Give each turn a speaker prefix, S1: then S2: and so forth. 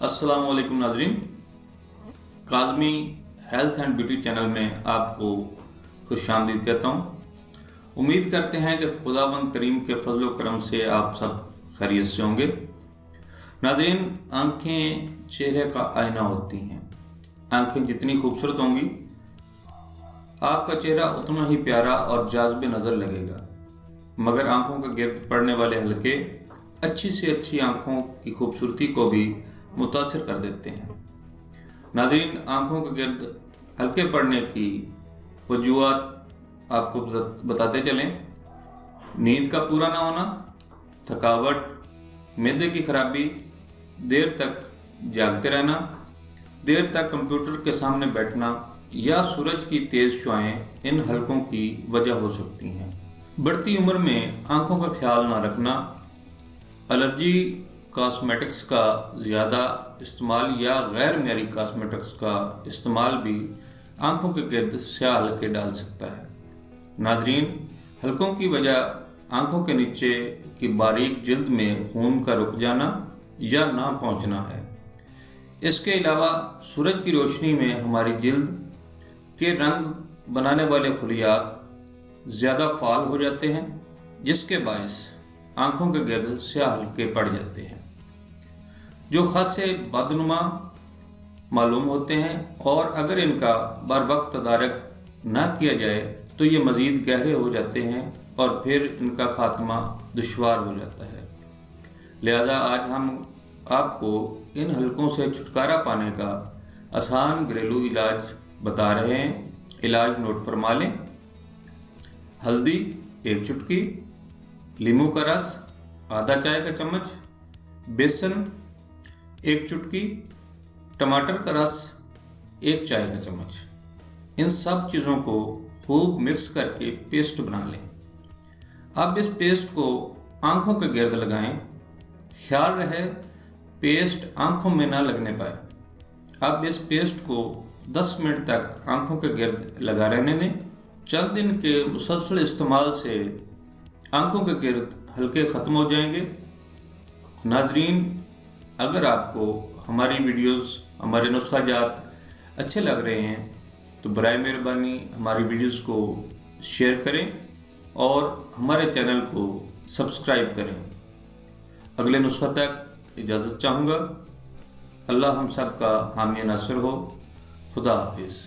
S1: अस्सलाम वालेकुम नाजरीन, Kazmi health and beauty channel में आपको खुशामदीद कहता हूँ। उम्मीद करते हैं कि खुदावंद करीम के फजल व करम से आप सब खैरियत से होंगे। नाजरीन, आँखें चेहरे का आईना होती हैं। आँखें जितनी खूबसूरत होंगी आपका चेहरा उतना ही प्यारा और जाज़िब नज़र लगेगा, मगर आँखों के गिर्द पड़ने वाले हल्के अच्छी से अच्छी आँखों की खूबसूरती को भी मुतासिर कर देते हैं। नाज़रीन, आँखों के गिर्द हल्के पड़ने की वजूहात आपको बताते चलें। नींद का पूरा ना होना, थकावट, मैदे की खराबी, देर तक जागते रहना, देर तक कंप्यूटर के सामने बैठना या सूरज की तेज़ शुआएं इन हलकों की वजह हो सकती हैं। बढ़ती उम्र में आँखों का ख्याल ना रखना, एलर्जी कॉस्मेटिक्स का ज़्यादा इस्तेमाल या गैर मयारी कॉस्मेटिक्स का इस्तेमाल भी आँखों के गिर्द स्याह हल्के डाल सकता है। नाजरीन, हलकों की वजह आँखों के नीचे की बारीक जिल्द में खून का रुक जाना या ना पहुँचना है। इसके अलावा सूरज की रोशनी में हमारी जिल्द के रंग बनाने वाले खलियात ज़्यादा फाल हो जाते हैं, जिसके बायस आँखों के गिर्द स्याह हल्के पड़ जाते हैं, जो खासे बदनुमा मालूम होते हैं, और अगर इनका बर वक्त तदारक ना किया जाए तो ये मज़ीद गहरे हो जाते हैं और फिर इनका ख़ात्मा दुश्वार हो जाता है। लिहाजा आज हम आपको इन हलकों से छुटकारा पाने का आसान घरेलू इलाज बता रहे हैं। इलाज नोट फरमा लें। हल्दी 1 चुटकी, नींबू का रस आधा चाय का चम्मच, बेसन 1 चुटकी, टमाटर का रस 1 चाय का चम्मच। इन सब चीज़ों को खूब मिक्स करके पेस्ट बना लें। अब इस पेस्ट को आँखों के गिर्द लगाएं। ख्याल रहे पेस्ट आँखों में ना लगने पाए। अब इस पेस्ट को 10 मिनट तक आँखों के गिर्द लगा रहने दें। चंद दिन के मुसलसल इस्तेमाल से आँखों के गिर्द हल्के ख़त्म हो जाएंगे। नाजरीन, अगर आपको हमारी वीडियोस, हमारे नुस्खा जात अच्छे लग रहे हैं तो बराए मेहरबानी हमारी वीडियोस को शेयर करें और हमारे चैनल को सब्सक्राइब करें। अगले नुस्खा तक इजाज़त चाहूँगा। अल्लाह हम सब का हामी नासिर हो। खुदा हाफिज़।